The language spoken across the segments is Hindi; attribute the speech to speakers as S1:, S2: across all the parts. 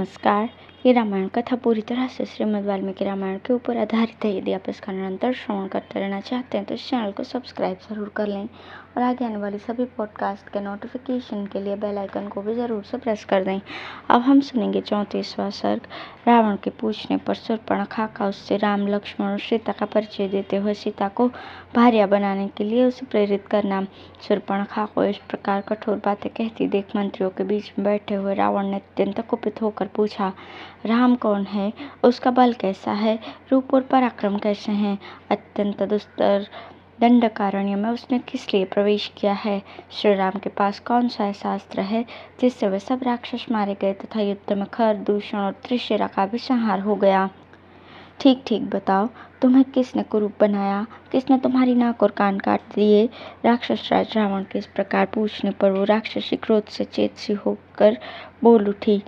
S1: नमस्कार। ये रामायण कथा पूरी तरह से श्रीमद् वाल्मीकि रामायण के ऊपर आधारित है। यदि आप इसका निरंतर श्रवण करते रहना चाहते हैं तो इस चैनल को सब्सक्राइब ज़रूर कर लें और आगे आने वाली सभी पॉडकास्ट के नोटिफिकेशन के लिए बेल आइकन को भी ज़रूर से प्रेस कर दें। अब हम सुनेंगे 34वां सर्ग। रावण के पूछने पर शूर्पणखा का उससे राम, लक्ष्मण और सीता का परिचय देते हुए सीता को भार्या बनाने के लिए उसे प्रेरित करना। शूर्पणखा को इस प्रकार कठोर बातें कहती देख मंत्रियों के बीच में बैठे हुए रावण ने अत्यंत कुपित होकर पूछा, राम कौन है? उसका बल कैसा है? रूप और पराक्रम कैसे हैं? अत्यंत दुस्तर दंडकारण्य में उसने किस लिए प्रवेश किया है? श्री राम के पास कौन सा ऐसा अस्त्र है जिससे वे सब राक्षस मारे गए तथा युद्ध में खर, दूषण और त्रिशिरा का भी संहार हो गया? ठीक ठीक बताओ, तुम्हें किसने कुरूप बनाया? किसने तुम्हारी नाक और कान काट दिए? राक्षस राज रावण के इस प्रकार पूछने पर वो राक्षसी क्रोध से चेत सी होकर बोल उठी,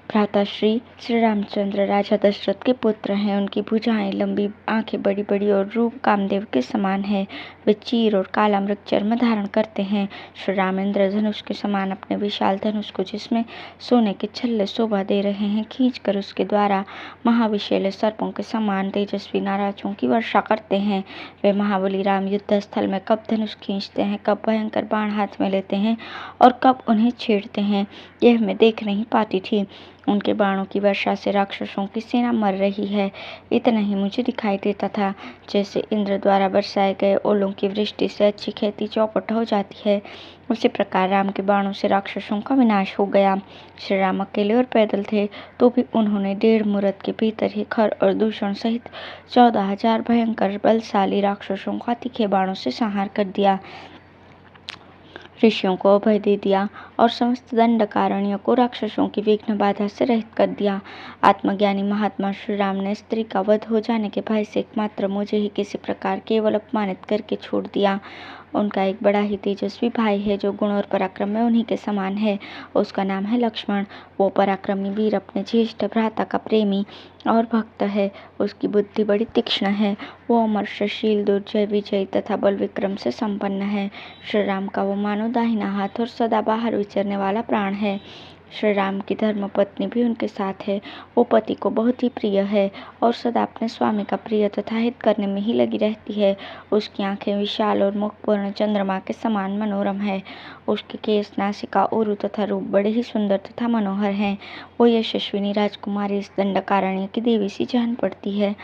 S1: भ्राताश्री श्री रामचंद्र राजा दशरथ के पुत्र हैं। उनकी भुजाएं लंबी, आंखें बड़ी बड़ी और रूप कामदेव के समान है। वे चीर और काला मृग चर्म धारण करते हैं। श्री राम इंद्रधनुष के समान अपने विशाल धनुष को, जिसमें सोने के छल्ले शोभा दे रहे हैं, खींचकर उसके द्वारा महाविशैले सर्पों के समान तेजस्वी नाराजों की वर्षा करते हैं। वे महाबली राम युद्ध स्थल में कब धनुष खींचते हैं, कब भयंकर बाण हाथ में लेते हैं और कब उन्हें छेड़ते हैं, यह मैं देख नहीं पाती थी। उनके बाणों की वर्षा से राक्षसों की सेना मर रही है। इतना ही मुझे दिखाई देता था। जैसे इंद्र द्वारा बरसाए गए ओलों की वृष्टि से अच्छी खेती चौपट हो जाती है, उसी प्रकार राम के बाणों से राक्षसों का विनाश हो गया। श्री राम अकेले और पैदल थे तो भी उन्होंने 1.5 मुहूर्त के भीतर ही खर और दूषण सहित 14,000 भयंकर बलशाली राक्षसों का तीखे बाणों से संहार कर दिया, ऋषियों को अभय दे दिया और समस्त दंडकारण्य को राक्षसों की विघ्न बाधा से रहित कर दिया। आत्मज्ञानी महात्मा श्री राम ने स्त्री का वध हो जाने के भय से एकमात्र मुझे ही किसी प्रकार केवल अपमानित करके छोड़ दिया। उनका एक बड़ा ही तेजस्वी भाई है जो गुण और पराक्रम में उन्हीं के समान है। उसका नाम है लक्ष्मण। वो पराक्रमी वीर अपने ज्येष्ठ भ्राता का प्रेमी और भक्त है। उसकी बुद्धि बड़ी तीक्ष्ण है। वो अमर, सुशील, दुर्जय, विजयी तथा बल विक्रम से संपन्न है। श्री राम का वो मानो दाहिना हाथ और सदा बाहर विचरने वाला प्राण है। श्री राम की धर्मपत्नी भी उनके साथ है। वो पति को बहुत ही प्रिय है और सदा अपने स्वामी का प्रिय तथा हित करने में ही लगी रहती है। उसकी आंखें विशाल और मुख पूर्ण चंद्रमा के समान मनोरम है। उसके केस, नासिका, उरु तथा रूप बड़े ही सुंदर तथा मनोहर हैं। वो यशस्विनी राजकुमारी इस दंडकारण्य की देवी सी जान पड़ती है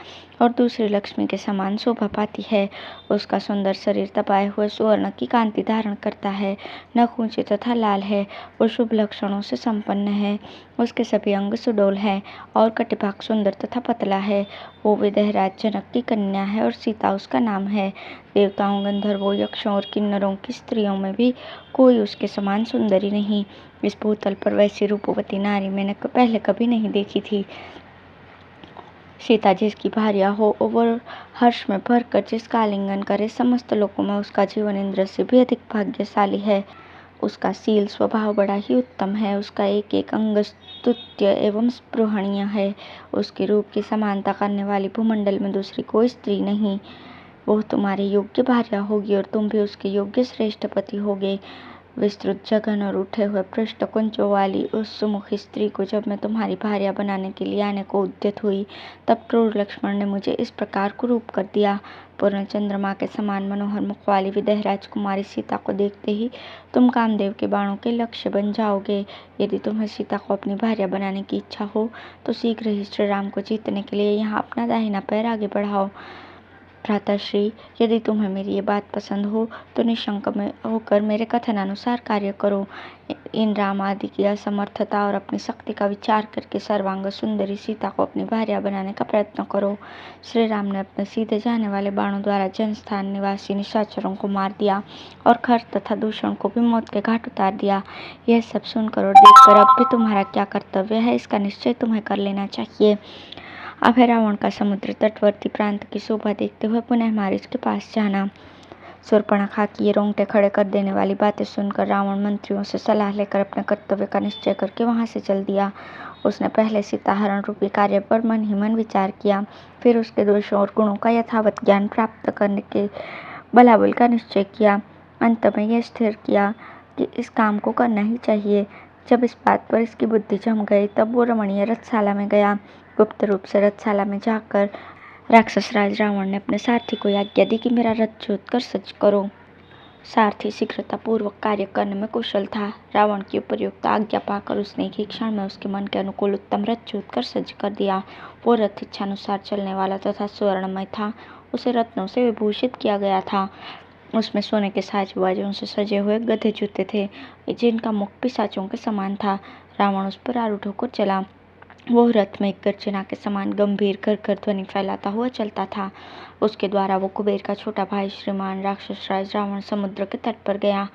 S1: और दूसरी लक्ष्मी के समान शोभा पाती है। उसका सुंदर शरीर तपाए हुए सुवर्ण की कांति धारण करता है। नख ऊंचे तथा लाल है। वो शुभ लक्षणों से संपन्न है। उसके सभी अंग सुडौल हैं और कटिभाग सुंदर तथा पतला है। वो विदेहराज जनक की कन्या है और सीता उसका नाम है। देवताओं, गंधर्वों, यक्षों और किन्नरों की स्त्रियों में भी कोई उसके समान सुंदरी नहीं। इस भूतल पर वैसी रूपवती नारी मैंने पहले कभी नहीं देखी थी। सीता जिसकी भार्या हो और हर्ष में भरकर जिसका आलिंगन करे, समस्त लोकों में उसका जीवन इंद्र से भी अधिक भाग्यशाली है। उसका शील स्वभाव बड़ा ही उत्तम है। उसका एक एक अंग स्तुत्य एवं स्पृहणीय है। उसके रूप की समानता करने वाली भूमंडल में दूसरी कोई स्त्री नहीं। वो तुम्हारी योग्य भार्या होगी और तुम भी उसके योग्य श्रेष्ठ पति होगे। विस्तृत जघन और उठे हुए पृष्ठ कुंचों वाली उस सुमुखी स्त्री को जब मैं तुम्हारी भार्या बनाने के लिए आने को उद्यत हुई, तब क्रूर लक्ष्मण ने मुझे इस प्रकार कुरूप कर दिया। पूर्ण चंद्रमा के समान मनोहर मुख वाली विदेह राजकुमारी सीता को देखते ही तुम कामदेव के बाणों के लक्ष्य बन जाओगे। यदि तुम्हें सीता को अपनी भार्या बनाने की इच्छा हो तो शीघ्र ही श्री राम को जीतने के लिए यहाँ अपना दाहिना पैर आगे बढ़ाओ। भ्राताश्री, यदि तुम्हें मेरी ये बात पसंद हो तो निशंक में होकर मेरे कथनानुसार कार्य करो। इन राम आदि की असमर्थता और अपनी शक्ति का विचार करके सर्वांग सुंदरी सीता को अपनी भार्या बनाने का प्रयत्न करो। श्री राम ने अपने सीधे जाने वाले बाणों द्वारा जनस्थान निवासी निशाचरों को मार दिया और खर तथा दूषण को भी मौत के घाट उतार दिया। यह सब सुनकर और देखकर अब भी तुम्हारा क्या कर्तव्य है, इसका निश्चय तुम्हें कर लेना चाहिए। अब है रावण का समुद्र तटवर्ती प्रांत की शोभा देखते हुए पुनः मारीच के पास जाना। शूर्पणखा की ये रोंगटे खड़े कर देने वाली बातें सुनकर रावण मंत्रियों से सलाह लेकर अपने कर्तव्य का निश्चय करके वहां से चल दिया। उसने पहले सीताहरण रूपी कार्य पर मन ही मन विचार किया, फिर उसके दोषों और गुणों का यथावत ज्ञान प्राप्त करने के बलाबल का निश्चय किया। अंत में यह स्थिर किया कि इस काम को करना ही चाहिए। जब इस बात पर इसकी बुद्धि जम गई तब वो रमणीय रथशाला में गया। गुप्त रूप से रथशाला में जाकर राक्षस राज रावण ने अपने सारथी को आज्ञा दी कि मेरा रथ जोत कर सज्ज करो। सारथी शीघ्रतापूर्वक कार्य करने में कुशल था। रावण की उपयुक्त आज्ञा पाकर उसने एक ही क्षण में उसके मन के अनुकूल उत्तम रथ जोत कर सज्ज कर दिया। वो रथ इच्छानुसार चलने वाला तथा स्वर्णमय था। उसे रत्नों से विभूषित किया गया था। उसमें सोने के साज बाजों से सजे हुए गधे जुते थे, जिनका मुख पिशाचों के समान था। रावण उस पर आरूढ़ होकर चला। वो रथ में एक गर्जना के समान गंभीर घर ध्वनि फैलाता हुआ चलता था। उसके द्वारा वो कुबेर का छोटा भाई श्रीमान राक्षस राज रावण समुद्र के तट पर गया।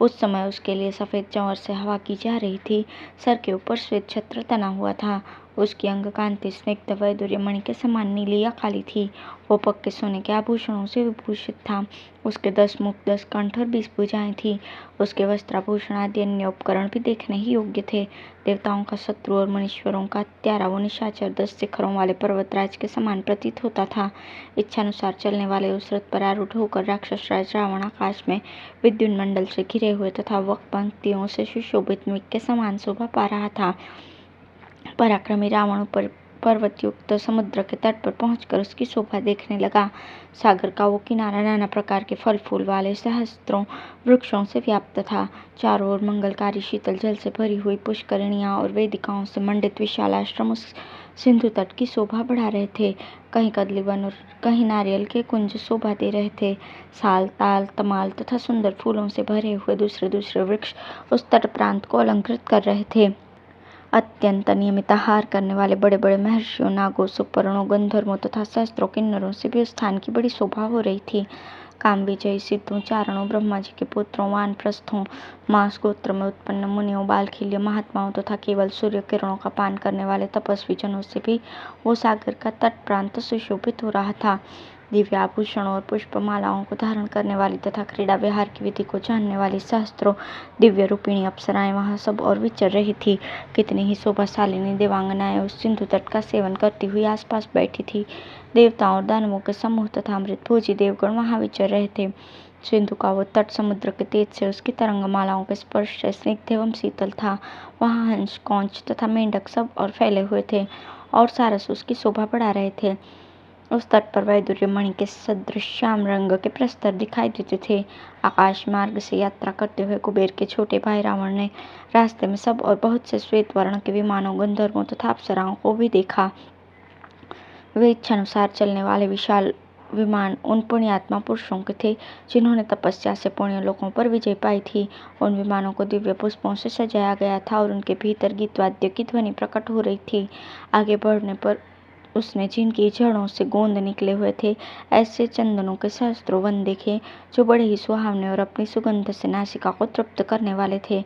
S1: उस समय उसके लिए सफेद चंवर से हवा की जा रही थी। सर के ऊपर श्वेत छत्र तना हुआ था। उसकी अंग कांति स्निग्ध वैदुर्य मणि के समान नीली या काली थी। वो पक्के सोने के आभूषणों से विभूषित था। उसके 10 मुख, 10 कंठ और 20 भुजाएं थी। उसके वस्त्राभूषण आदि अन्य उपकरण भी देखने ही योग्य थे। देवताओं का शत्रु और मनुष्यरों का हत्यारा वो निशाचर 10 शिखरों वाले पर्वतराज के समान प्रतीत होता था। इच्छानुसार चलने वाले उस रथ पर आरूढ़ होकर राक्षस राज रावण आकाश में विद्युत मंडल से घिरे हुए तथा वक्र पंक्तियों से सुशोभित मेघ के समान शोभा पा रहा था। पराक्रमी रावण पर्वतयुक्त समुद्र के तट पर पहुंचकर उसकी शोभा देखने लगा। सागर का वो किनारा नाना प्रकार के फल फूल वाले सहस्त्रों वृक्षों से व्याप्त था। चारों ओर मंगलकारी शीतल जल से भरी हुई पुष्करिणियां और वेदिकाओं से मंडित विशाल आश्रम उस सिंधु तट की शोभा बढ़ा रहे थे। कहीं कदली वन और कहीं नारियल के कुंज शोभा दे रहे थे। साल, ताल, तमाल तथा सुंदर फूलों से भरे हुए दूसरे दूसरे वृक्ष उस तट प्रांत को अलंकृत कर रहे थे। अत्यंत नियमित आहार करने वाले बड़े बड़े महर्षियों, नागों, सुपर्णों, गंधर्वों तथा सहस्त्रों किन्नरों से भी उस स्थान की बड़ी शोभा हो रही थी। काम विजयी सिद्धों, चारणों, ब्रह्मा जी के पुत्रों, वानप्रस्थों, मांस गोत्र में उत्पन्न मुनियों, बालखिल्य महात्माओं तथा केवल सूर्य किरणों का पान करने वाले तपस्वी जनों से भी वो सागर का तट प्रांत सुशोभित हो रहा था। दिव्य आभूषणों और पुष्पमालाओं को धारण करने वाली तथा क्रीड़ा विहार की विधि को जानने वाली सहस्त्रों दिव्य रूपिणी अप्सराएं वहां सब और विचर रही थी। कितनी ही शोभाशालिनी देवांगनाएं उस सिंधु तट का सेवन करती हुई आसपास बैठी थी। देवताओं और दानवों के समूह तथा अमृतभोजी देवगण वहां विचर रहे थे। सिंधु का वो तट समुद्र के तेज से उसकी तरंगमालाओं के स्पर्श से स्निग्ध एवं शीतल था। वहां हंस, कौंच तथा मेंढक सब और फैले हुए थे और सारस उसकी शोभा बढ़ा रहे थे। उस तट पर वैदुर्य मणि के सदृश श्याम रंग के प्रस्तर दिखाई देते थे। आकाश मार्ग से यात्रा करते हुए कुबेर के छोटे भाई रावण ने रास्ते में सब और बहुत से श्वेत वर्ण के विमानों, गंधर्वों तथा अप्सराओं को भी देखा। वे इच्छानुसार चलने वाले विशाल विमान उन पुण्यात्मा पुरुषों के थे जिन्होंने तपस्या से पुण्य लोकों पर विजय पाई थी। उन विमानों को दिव्य पुष्पों से सजाया गया था और उनके भीतर गीत वाद्य की ध्वनि प्रकट हो रही थी। आगे बढ़ने पर उसने जिनकी जड़ों से गोंद निकले हुए थे ऐसे चंदनों के सहस्त्रों वन देखे जो बड़े ही सुहावने और अपनी सुगंध से नासिका को तृप्त करने वाले थे।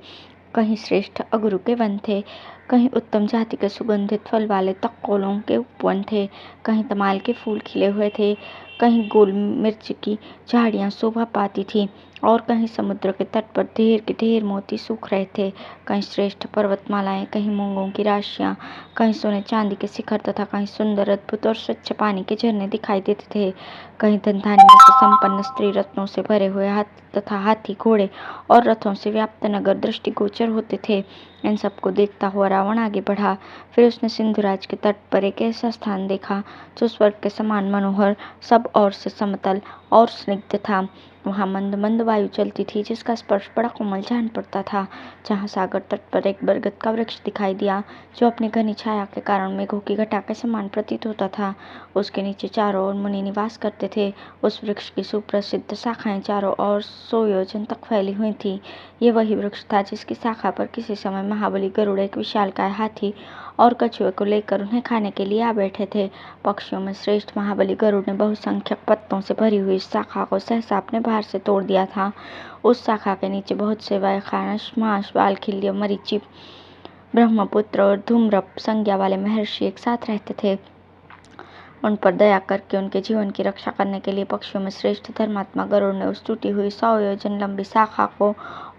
S1: कहीं श्रेष्ठ अगरू के वन थे, कहीं उत्तम जाति के सुगंधित फल वाले तक्कोलों के उपवन थे, कहीं तमाल के फूल खिले हुए थे, कहीं गोल मिर्च की झाड़ियां शोभा पाती थी और कहीं समुद्र के तट पर ढेर के ढेर मोती सूख रहे थे। कहीं श्रेष्ठ पर्वतमालाएं, कहीं मूंगों की राशियां, कहीं सोने चांदी के शिखर तथा कहीं सुंदर अद्भुत और स्वच्छ पानी के झरने दिखाई देते थे। कहीं धन धान्यों से संपन्न स्त्री रत्नों से भरे हुए तथा हाथी, घोड़े और रथों से व्याप्त नगर दृष्टिगोचर होते थे। इन सबको देखता हुआ रावण आगे बढ़ा। फिर उसने सिंधुराज के तट पर एक ऐसा स्थान देखा जो स्वर्ग के समान मनोहर, सब ओर से समतल और स्निग्ध था। वहां मंद मंद वायु चलती थी जिसका स्पर्श बड़ा कोमल जान पड़ता था। जहां सागर तट पर एक बरगद का वृक्ष दिखाई दिया जो अपनी घनी छाया के कारण मेघों की घटा के समान प्रतीत होता था। उसके नीचे चारों ओर मुनि निवास करते थे। उस वृक्ष की सुप्रसिद्ध शाखाएं चारों ओर 100 योजन तक फैली हुई थी। ये वही वृक्ष था जिसकी शाखा पर किसी समय महाबली गरुड़ एक विशालकाय हाथी और कछुए को लेकर उन्हें खाने के लिए आ बैठे थे। पक्षियों में श्रेष्ठ महाबली गरुड़ ने बहुसंख्यक पत्तों से भरी हुई शाखा को सहसा अपने भार से तोड़ दिया था। उस शाखा के नीचे बहुत से वैखानस, माश, बालखिल्य, मरीचि, ब्रह्मपुत्र और धूम्रप संज्ञा वाले महर्षि एक साथ रहते थे। उन पर दया करके उनके जीवन की रक्षा करने के लिए पक्षियों में श्रेष्ठ धर्मात्मा गरुड़ ने उस टूटी हुई 100 योजन लंबी शाखा को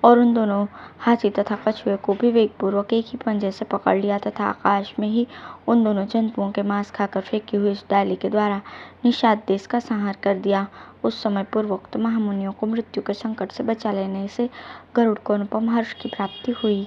S1: और उन दोनों हाथी तथा कछुए को भी वेगपूर्वक एक ही पंजे से पकड़ लिया तथा आकाश में ही उन दोनों जंतुओं के मांस खाकर फेंकी हुई उस डाली के द्वारा निषाद देश का संहार कर दिया। उस समय पूर्वोक्त महामुनियों को मृत्यु के संकट से बचा लेने से गरुड़ को अनुपम हर्ष की प्राप्ति हुई।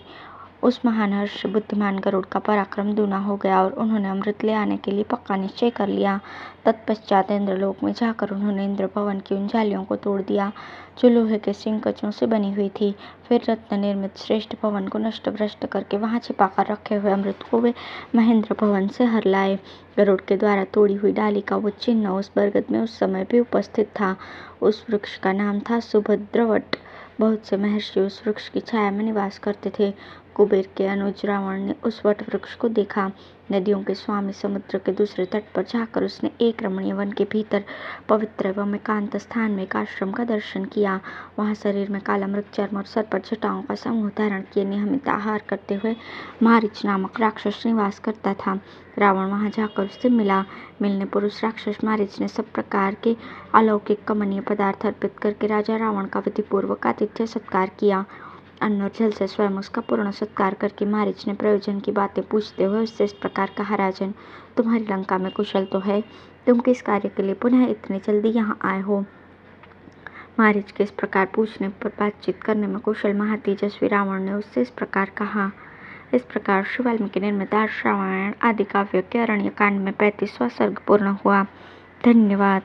S1: उस महान हर्ष बुद्धिमान गरुड़ का पराक्रम दूना हो गया और उन्होंने अमृत ले आने के लिए पक्का निश्चय कर लिया। तत्पश्चात इंद्रलोक में जाकर उन्होंने इंद्र भवन की उन जालियों को तोड़ दिया जो लोहे के सिंकचों से बनी हुई थी। फिर रत्न निर्मित श्रेष्ठ भवन को नष्ट भ्रष्ट करके वहां छिपाकर रखे हुए अमृत को वे महेंद्र भवन से हर लाए। गरुड़ के द्वारा तोड़ी हुई डाली का वो चिन्ह उस बरगद में उस समय भी उपस्थित था। उस वृक्ष का नाम था सुभद्रवट। बहुत से महर्षि उस वृक्ष की छाया में निवास करते थे। कुबेर के अनुज रावण ने उस वट वृक्ष को देखा। नदियों के स्वामी समुद्र के दूसरे तट पर जाकर उसने एक रमणीय वन के भीतर पवित्र एवं एकांत स्थान में एक आश्रम का दर्शन किया। वहां शरीर में काला मृगचर्म और सर पर जटाओं का समूह धारण किए नियमित आहार करते हुए मारीच नामक राक्षस निवास करता था। रावण वहां जाकर उससे मिला। मिलने पर उस राक्षस मारीच ने सब प्रकार के अलौकिक कमनीय पदार्थ अर्पित करके राजा रावण का विधिपूर्वक आतिथ्य सत्कार किया। अन्न और जल से स्वयं उसका पूर्ण सत्कार करके मारीच ने प्रयोजन की बातें पूछते हुए उससे इस प्रकार कहा, राजन, तुम्हारी लंका में कुशल तो है? तुम किस कार्य के लिए पुनः इतनी जल्दी यहाँ आए हो? मारीच के इस प्रकार पूछने पर बातचीत करने में कुशल महातेजस्वी रावण ने उससे इस प्रकार कहा। इस प्रकार श्री वाल्मीकि निर्मित आर्ष रामायण आदि काव्य के अरण्य कांड में 35वां सर्ग पूर्ण हुआ। धन्यवाद।